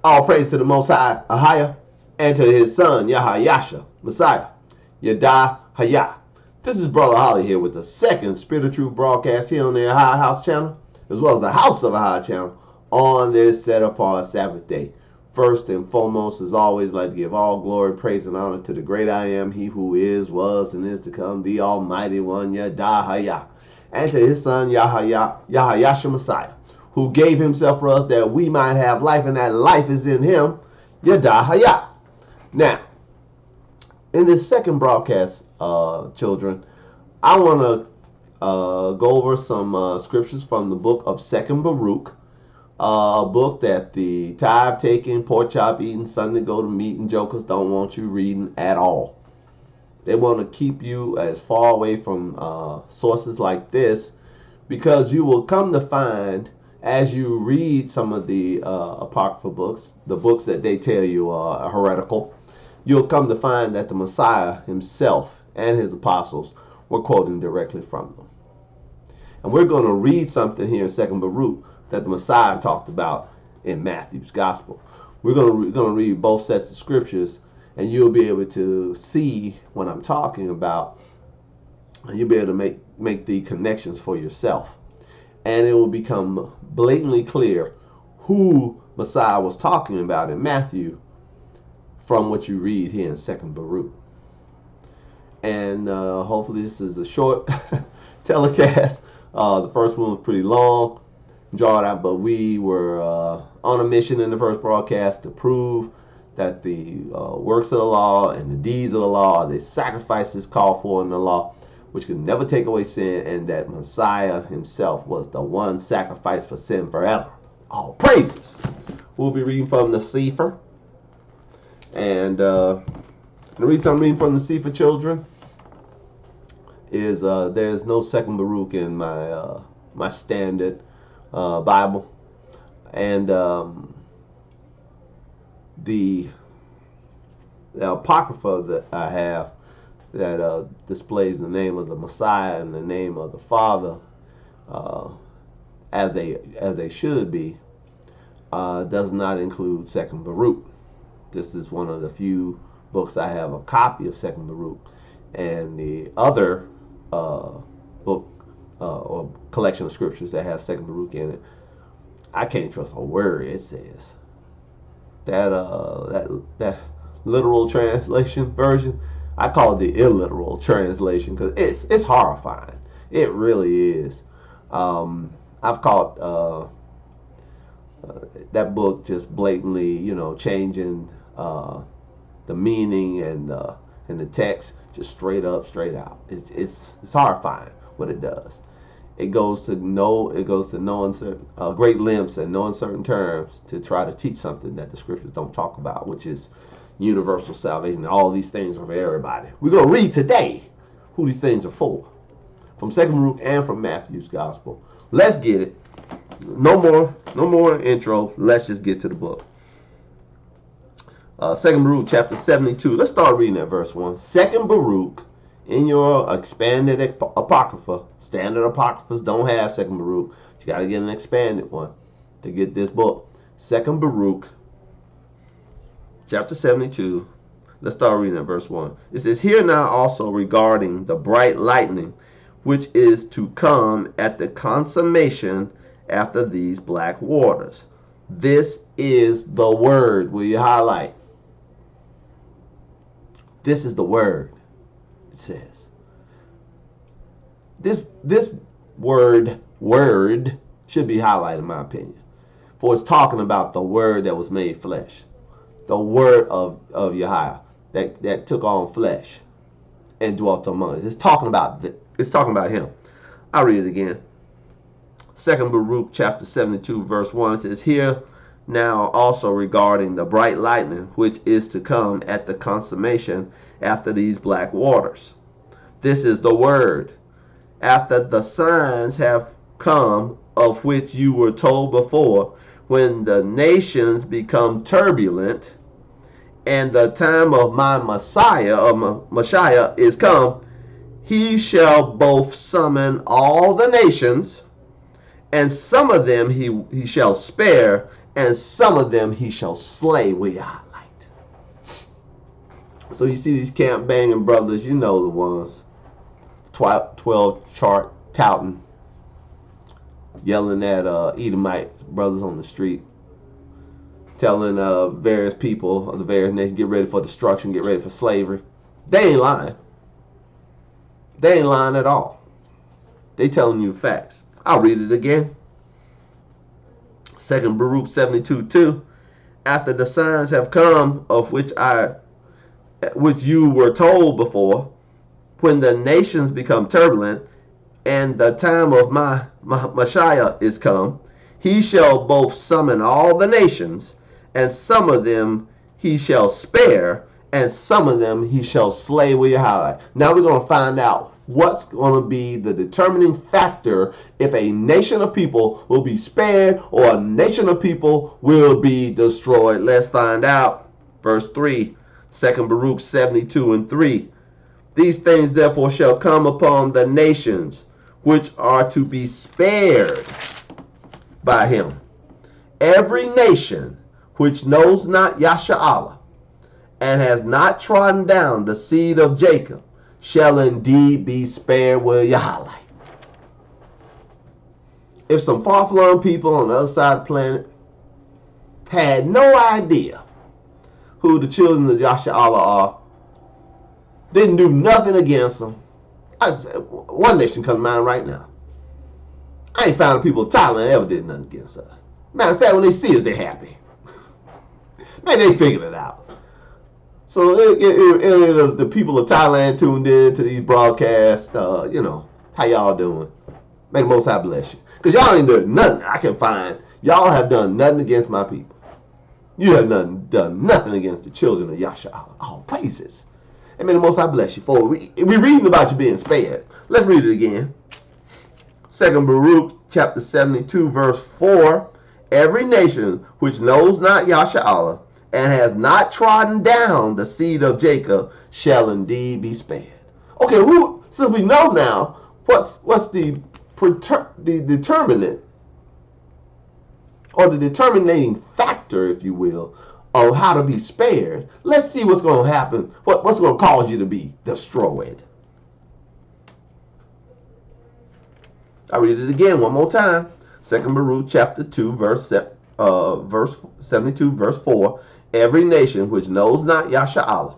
All praise to the Most High, Ahayah, and to his son, HA Mashayah, AHAYAH. This is Brother Holly here with the second Spirit of Truth broadcast here on the AHAYAH'S channel, as well as the House of Ahayah channel, on this set-apart Sabbath day. First and foremost, as always, I'd like to give all glory, praise, and honor to the great I am, he who is, was, and is to come, the Almighty One, Yadahayah, and to his son, AHAYAH'S Messiah, who gave himself for us that we might have life, and that life is in him, Yadahayah. Now, in this second broadcast, children, I want to go over some scriptures from the book of 2nd BARUK, a book that the tithe-taking, pork chop eating, Sunday go-to-meeting jokers don't want you reading at all. They want to keep you as far away from sources like this, because you will come to find, as you read some of the apocryphal books, the books that they tell you are heretical, you'll come to find that the Messiah himself and his apostles were quoting directly from them. And we're going to read something here in 2nd BARUK that the Messiah talked about in Matthew's Gospel. We're going to read both sets of scriptures, and you'll be able to see what I'm talking about, and you'll be able to make the connections for yourself. And it will become blatantly clear who Messiah was talking about in Matthew from what you read here in 2nd BARUK. And hopefully this is a short telecast. The first one was pretty long, drawn out, but we were on a mission in the first broadcast to prove that the works of the law and the deeds of the law are the sacrifices called for in the law, which can never take away sin, and that Messiah himself was the one sacrifice for sin forever. All praises. We'll be reading from the Sefer. And the reason I'm reading from the Sefer, children, is there's no 2nd BARUK in my my standard Bible. And the Apocrypha that I have that displays the name of the Messiah and the name of the Father as they should be, does not include 2nd BARUK. This is one of the few books I have a copy of 2nd BARUK, and the other book or collection of scriptures that has 2nd BARUK in it, I can't trust a word it says. That literal translation version, I call it the illiteral translation, because it's horrifying. It really is. I've caught that book just blatantly, changing the meaning and the text just straight up, straight out. It's horrifying what it does. It goes to no uncertain great lengths and no uncertain terms to try to teach something that the scriptures don't talk about, which is universal salvation. All these things are for everybody. We're going to read today who these things are for, from 2nd BARUK and from Matthew's Gospel. Let's get it. No more intro. Let's just get to the book. 2nd BARUK chapter 72. Let's start reading at verse 1. 2nd BARUK, in your expanded Apocrypha. Standard Apocryphas don't have 2nd BARUK. You got to get an expanded one to get this book. 2nd BARUK chapter 72. Let's start reading at verse 1. It says, "Hear now also regarding the bright lightning, which is to come at the consummation after these black waters. This is the word." Will you highlight? This is the word, it says. This word should be highlighted, in my opinion. For it's talking about the word that was made flesh. The word of Yahweh that took on flesh and dwelt among us. It's talking about him. I'll read it again. 2nd BARUK chapter 72 verse 1 says, "Here now also regarding the bright lightning which is to come at the consummation after these black waters. This is the word. After the signs have come, of which you were told before, when the nations become turbulent, and the time of my Messiah, of Mashiach, is come, he shall both summon all the nations, and some of them he shall spare, and some of them he shall slay with Yahweh. So you see these camp banging brothers, you know the ones. 12 chart touting, yelling at Edomite brothers on the street, telling various people of the various nations, get ready for destruction, get ready for slavery. They ain't lying. They ain't lying at all. They telling you facts. I'll read it again. 2 Baruch 72:2. After the signs have come, of which you were told before, when the nations become turbulent, and the time of my Mashiach is come, he shall both summon all the nations, and some of them he shall spare, and some of them he shall slay with Yahweh. Now we're going to find out what's going to be the determining factor if a nation of people will be spared or a nation of people will be destroyed. Let's find out. Verse 3, 2 Baruch 72:3. These things therefore shall come upon the nations which are to be spared by him. Every nation which knows not Yasha'Allah and has not trodden down the seed of Jacob shall indeed be spared with Yahweh. If some far-flung people on the other side of the planet had no idea who the children of Yasha'Allah are, didn't do nothing against them, one nation comes to mind right now. I ain't found the people of Thailand ever did nothing against us. Matter of fact, when they see us, they're happy. Man, they figured it out. So the people of Thailand tuned in to these broadcasts. How y'all doing? May the Most High bless you. Because y'all ain't doing nothing I can find. Y'all have done nothing against my people. You have done nothing against the children of Yasha'Allah. All praises. And may the Most High bless you for it. We reading about you being spared. Let's read it again. 2 Baruch chapter 72 verse 4. Every nation which knows not Yasha'Allah and has not trodden down the seed of Jacob shall indeed be spared. Okay, since we know now what's the determinant or the determining factor, if you will, of how to be spared, let's see what's going to happen, what's going to cause you to be destroyed. I'll read it again one more time. 2 Baruch chapter 2 verse 72 verse 4. Every nation which knows not Yasha'Allah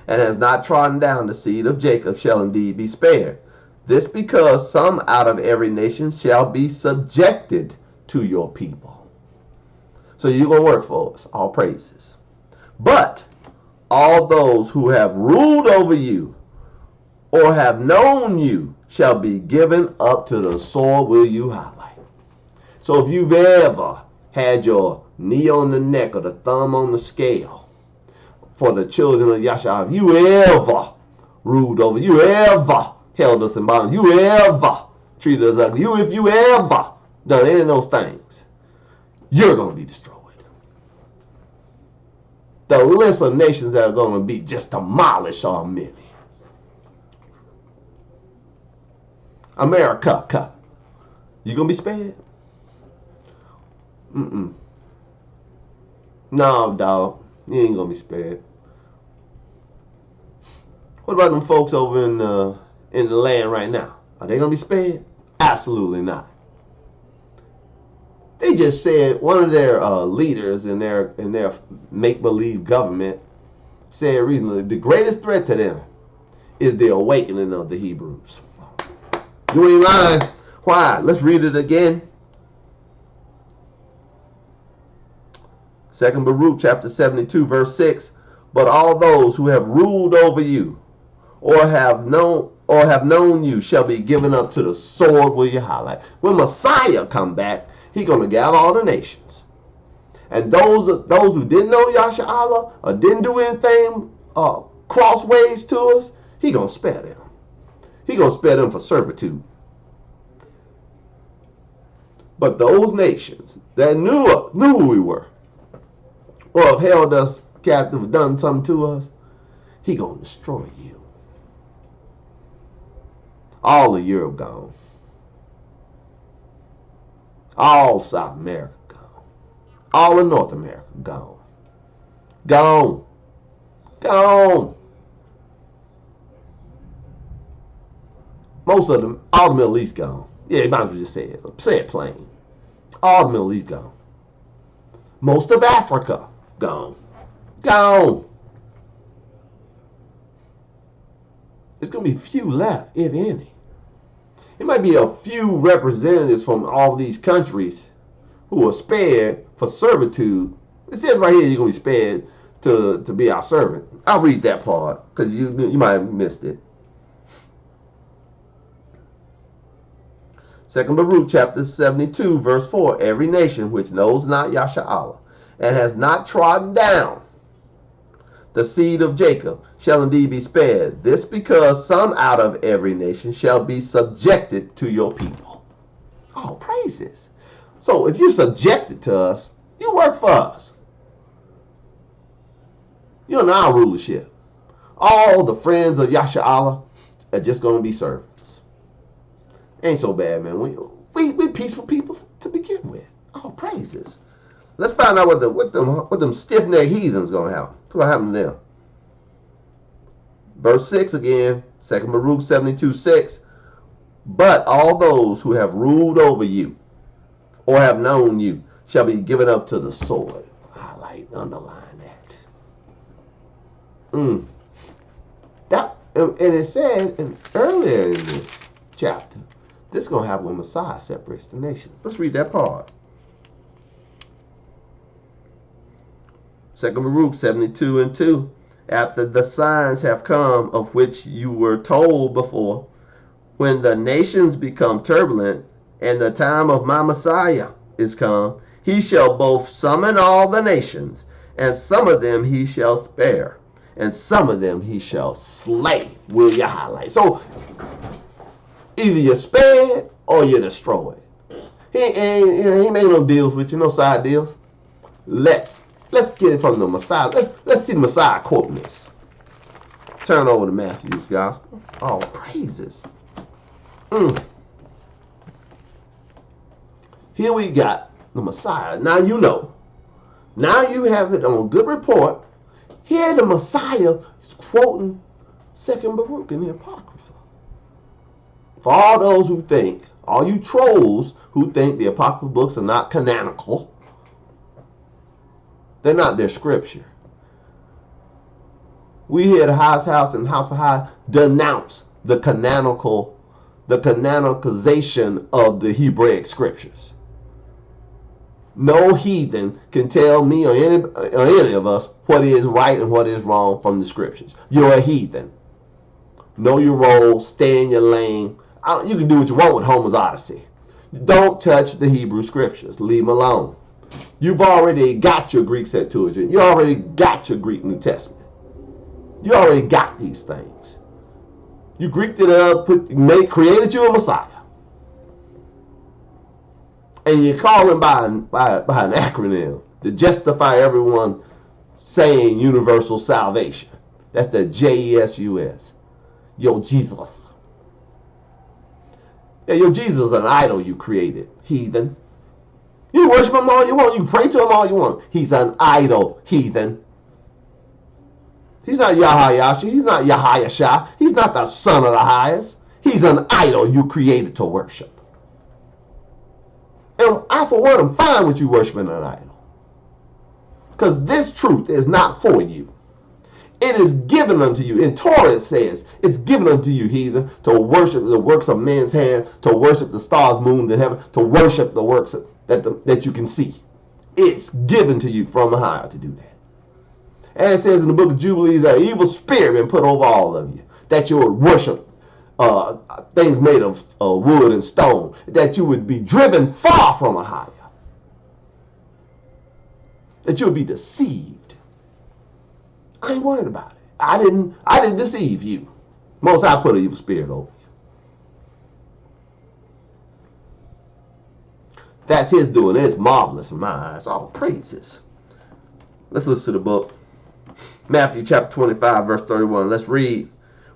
and has not trodden down the seed of Jacob shall indeed be spared. This because some out of every nation shall be subjected to your people. So you're going to work for us. All praises. But all those who have ruled over you or have known you shall be given up to the sword will you highlight. So if you've ever had your knee on the neck or the thumb on the scale for the children of Yasha'Allah, if you ever ruled over, you ever held us in bondage, you ever treated us ugly, if you ever done any of those things, you're going to be destroyed. The list of nations that are going to be just demolished are many. America, you going to be spared? No, dog, you ain't going to be spared. What about them folks over in the land right now? Are they going to be spared? Absolutely not. They just said one of their leaders in their make-believe government said recently the greatest threat to them is the awakening of the Hebrews. You ain't lying. Why? Let's read it again. 2 Baruch chapter 72 verse 6. But all those who have ruled over you or have known you shall be given up to the sword will you highlight. When Messiah come back, he's going to gather all the nations. And those who didn't know Yasha'Allah or didn't do anything crossways to us, he's going to spare them. He's going to spare them for servitude. But those nations that knew who we were or have held us captive, done something to us, he's going to destroy you. All of Europe gone. All South America gone. All of North America, gone. Gone. Gone. Most of them, all the Middle East gone. Yeah, you might as well just say it plain. All the Middle East gone. Most of Africa, gone. Gone. There's going to be few left, if any. It might be a few representatives from all these countries who are spared for servitude. It says right here you're going to be spared to be our servant. I'll read that part because you might have missed it. 2 BARUK chapter 72 verse 4. Every nation which knows not Yasha and has not trodden down the seed of Jacob shall indeed be spared. This because some out of every nation shall be subjected to your people. Oh, praises. So if you're subjected to us, you work for us. You're in our rulership. All the friends of Yasha Allah are just going to be servants. Ain't so bad, man. We peaceful people to begin with. Oh, praises. Let's find out what them stiff-necked heathens going to happen. What's going to happen to them? Verse 6 again, 2 BARUK 72:6. But all those who have ruled over you or have known you shall be given up to the sword. Highlight, underline that. And it said earlier in this chapter, this is going to happen when Messiah separates the nations. Let's read that part. 2 BARUK 72:2. After the signs have come of which you were told before, when the nations become turbulent and the time of my Messiah is come, he shall both summon all the nations, and some of them he shall spare, and some of them he shall slay. Will you highlight? So either you're spared or you're destroyed. He ain't making no deals with you, no side deals. Let's get it from the Messiah. Let's see the Messiah quoting this. Turn over to Matthew's Gospel. Oh, praises. Here we got the Messiah. Now you know. Now you have it on good report. Here the Messiah is quoting 2 BARUK in the Apocrypha. For all those who think, all you trolls who think the Apocryphal books are not canonical, they're not their scripture. We here at Ahayah's house and House for High denounce the canonicalization of the Hebraic scriptures. No heathen can tell me or any of us what is right and what is wrong from the scriptures. You're a heathen. Know your role, stay in your lane. You can do what you want with Homer's Odyssey. Don't touch the Hebrew scriptures. Leave them alone. You've already got your Greek Septuagint. You already got your Greek New Testament. You already got these things. You Greeked it up, created you a Messiah. And you call him by an acronym to justify everyone saying universal salvation. That's the JESUS. Yo, Jesus. Yeah, your Jesus is an idol you created, heathen. You worship him all you want. You pray to him all you want. He's an idol, heathen. He's not Yahayasha. He's not Yahayashah. He's not the son of the highest. He's an idol you created to worship. And I, for one, am fine with you worshiping an idol. Because this truth is not for you. It is given unto you. In Torah it says, it's given unto you, heathen, to worship the works of men's hand, to worship the stars, moon, and heaven, to worship the works that you can see. It's given to you from higher to do that. And it says in the book of Jubilees that evil spirit been put over all of you, that you would worship things made of wood and stone, that you would be driven far from a higher, that you would be deceived. I ain't worried about it. I didn't deceive you. Most High put an evil spirit over you. That's his doing. It's marvelous in my eyes. All praises. Let's listen to the book. Matthew chapter 25, verse 31. Let's read.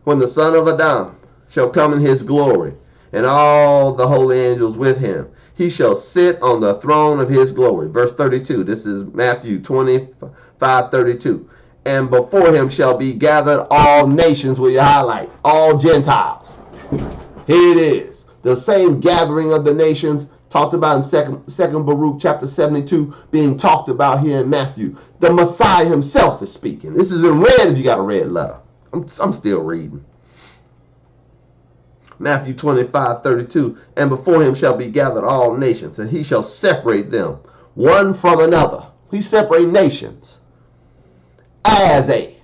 When the Son of Adam shall come in his glory, and all the holy angels with him. He shall sit on the throne of his glory. Verse 32. This is Matthew 25:32. And before him shall be gathered all nations, will you highlight? All Gentiles. Here it is. The same gathering of the nations talked about in second BARUK chapter 72 being talked about here in Matthew. The Messiah himself is speaking. This is in red if you got a red letter. I'm still reading. Matthew 25:32. And before him shall be gathered all nations, and he shall separate them one from another. He separates nations. As a.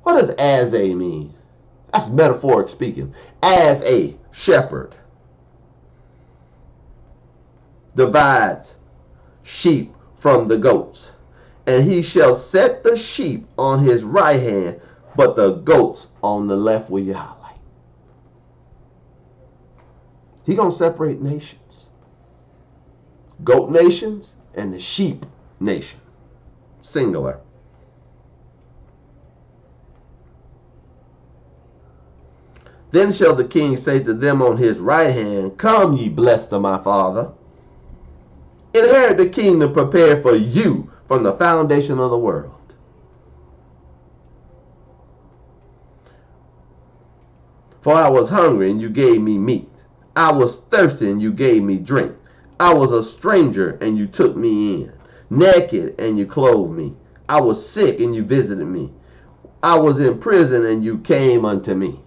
What does as a mean? That's metaphoric speaking. As a shepherd divides sheep from the goats, and he shall set the sheep on his right hand, but the goats on the left. Will you highlight? He gonna separate nations. Goat nations and the sheep nation. Singular. Then shall the king say to them on his right hand, Come, ye blessed of my father, inherit the kingdom prepared for you from the foundation of the world. For I was hungry, and you gave me meat. I was thirsty, and you gave me drink. I was a stranger, and you took me in. Naked, and you clothed me. I was sick, and you visited me. I was in prison, and you came unto me.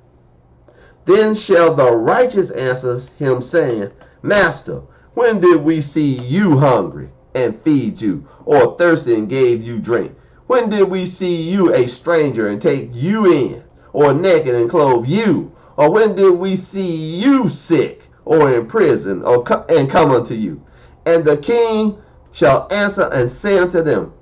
Then shall the righteous answer him, saying, Master, when did we see you hungry and feed you, or thirsty and gave you drink? When did we see you a stranger and take you in, or naked and clothe you? Or when did we see you sick or in prison and come unto you? And the king shall answer and say unto them,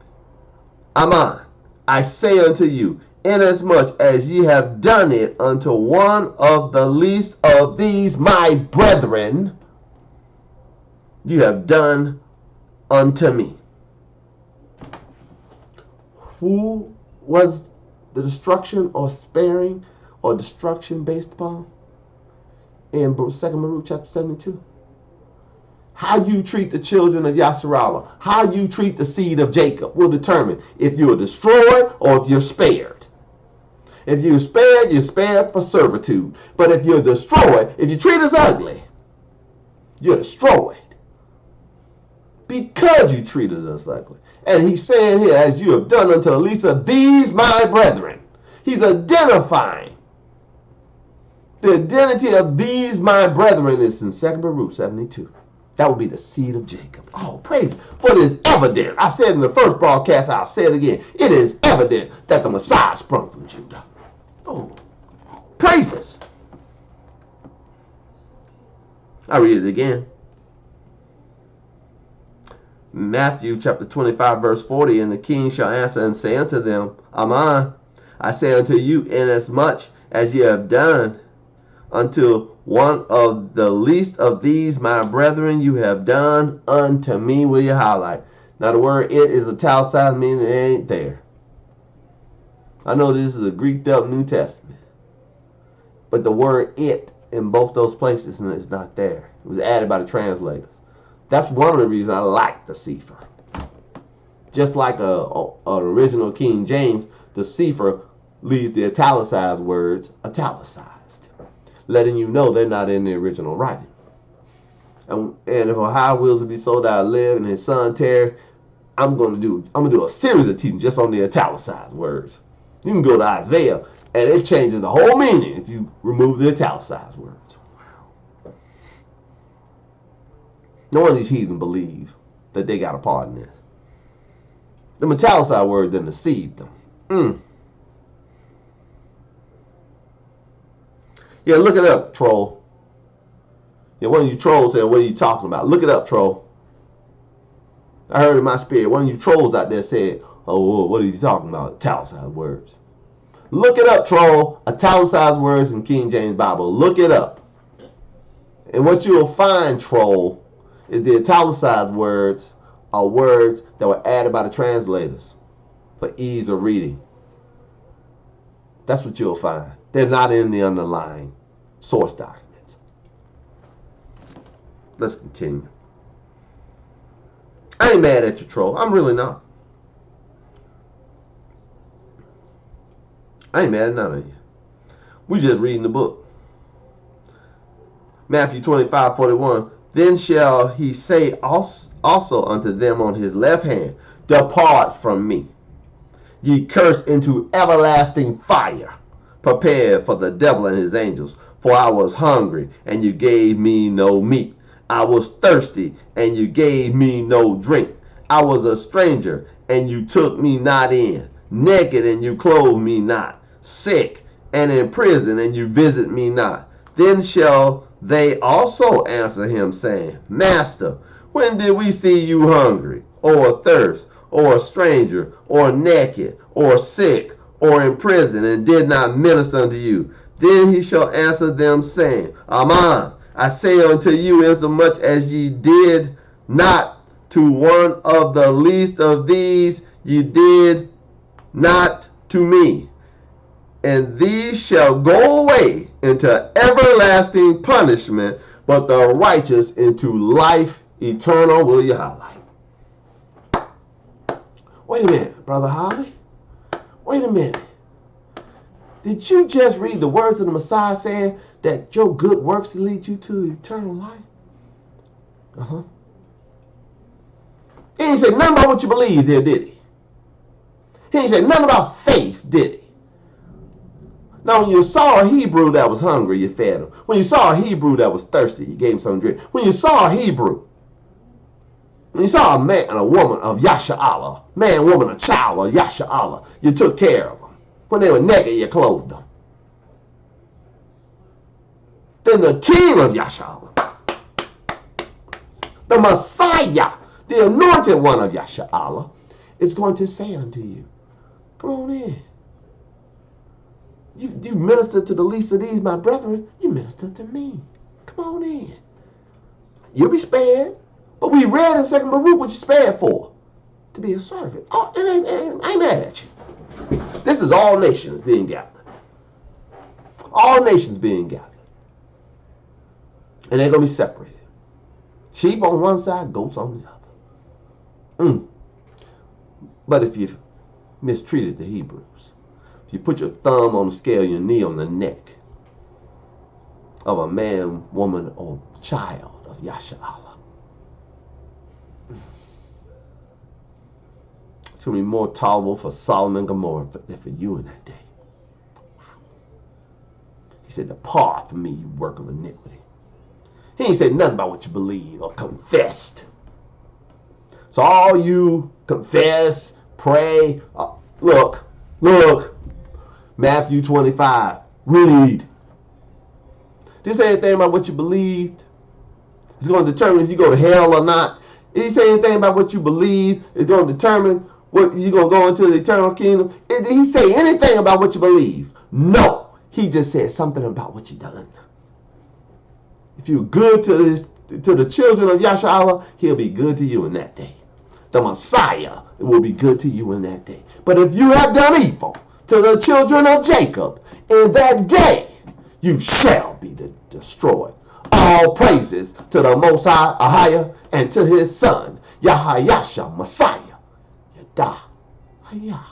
Amen, I say unto you, inasmuch as ye have done it unto one of the least of these my brethren, you have done unto me. Who was the destruction or sparing or destruction based upon? In 2 BARUK chapter 72. How you treat the children of Yasharallah, how you treat the seed of Jacob will determine if you're destroyed or if you're spared. If you're spared for servitude. But if you're destroyed, if you treat us ugly, you're destroyed. Because you treated us ugly. And he's saying here, as you have done unto the least of these my brethren. He's identifying. The identity of these my brethren is in 2 BARUK 72. That would be the seed of Jacob. Oh, praise. For it is evident. I said in the first broadcast, I'll say it again. It is evident that the Messiah sprung from Judah. Oh, praises. I'll read it again. Matthew chapter 25 verse 40. And the king shall answer and say unto them, Amen, I say unto you, inasmuch as ye have done unto one of the least of these my brethren, you have done unto me. Will you highlight? Now the word it is italicized, meaning it ain't there. I know this is a Greeked up New Testament, but the word it in both those places is not there. It was added by the translators. That's one of the reasons I like the Sefer. Just like an original King James, the Sefer leaves the italicized words italicized, letting you know they're not in the original writing. And if Ohio wills to be so that I live and his son Terry, I'm gonna do a series of teaching just on the italicized words. You can go to Isaiah and it changes the whole meaning if you remove the italicized words. No one of these heathen believe that they got a part in this. The italicized word didn't deceive them. Yeah, look it up, troll. Yeah, one of you trolls said, what are you talking about? Look it up, troll. I heard in my spirit, one of you trolls out there said, oh, what are you talking about? Italicized words. Look it up, troll. Italicized words in King James Bible. Look it up. And what you'll find, troll, is the italicized words are words that were added by the translators for ease of reading. That's what you'll find. They're not in the underlying source documents. Let's continue. I ain't mad at you, troll. I'm really not. I ain't mad at none of you. We just reading the book. Matthew 25:41. Then shall he say also unto them on his left hand, Depart from me, ye cursed, into everlasting fire, prepared for the devil and his angels. For I was hungry, and you gave me no meat. I was thirsty, and you gave me no drink. I was a stranger, and you took me not in. Naked, and you clothed me not. Sick, and in prison, and you visit me not. Then shall they also answer him, saying, Master, when did we see you hungry, or thirst, or a stranger, or naked, or sick, or in prison, and did not minister unto you? Then he shall answer them, saying, Amen, I say unto you, insomuch as ye did not to one of the least of these, ye did not to me. And these shall go away into everlasting punishment, but the righteous into life eternal. Will you highlight? Wait a minute, Brother Holly. Wait a minute. Did you just read the words of the Messiah saying that your good works lead you to eternal life? Uh-huh. He didn't say nothing about what you believe there, did he? He didn't say nothing about faith, did he? Now, when you saw a Hebrew that was hungry, you fed him. When you saw a Hebrew that was thirsty, you gave him something to drink. When you saw a Hebrew, when you saw a man and a woman of Yasha'Allah, man, woman, a child of Yasha'Allah, you took care of them. When they were naked, you clothed them. Then the King of Yasha'Allah, the Messiah, the anointed one of Yasha'Allah, is going to say unto you, come on in. You ministered to the least of these, my brethren. You ministered to me. Come on in. You'll be spared. But we read in 2 BARUK what you spared for. To be a servant. Oh, I ain't mad at you. This is all nations being gathered. All nations being gathered. And they're going to be separated. Sheep on one side, goats on the other. But if you mistreated the Hebrews, if you put your thumb on the scale, your knee on the neck of a man, woman, or child of Yasha'Allah, it's going to be more tolerable for Solomon and Gomorrah than for you in that day. He said, depart from me, you work of iniquity. He ain't said nothing about what you believe or confessed. So all you confess, pray, look, Matthew 25, read. Did he say anything about what you believed? It's going to determine if you go to hell or not. Did he say anything about what you believe? It's going to determine what you're going to go into the eternal kingdom. Did he say anything about what you believe? No. He just said something about what you done. If you're good to the children of Yasha'Allah, he'll be good to you in that day. The Messiah will be good to you in that day. But if you have done evil to the children of Jacob, in that day you shall be destroyed. All praises to the Most High, AHAYAH, and to his son, HA MASHAYAH, Messiah, Yada, Hayah.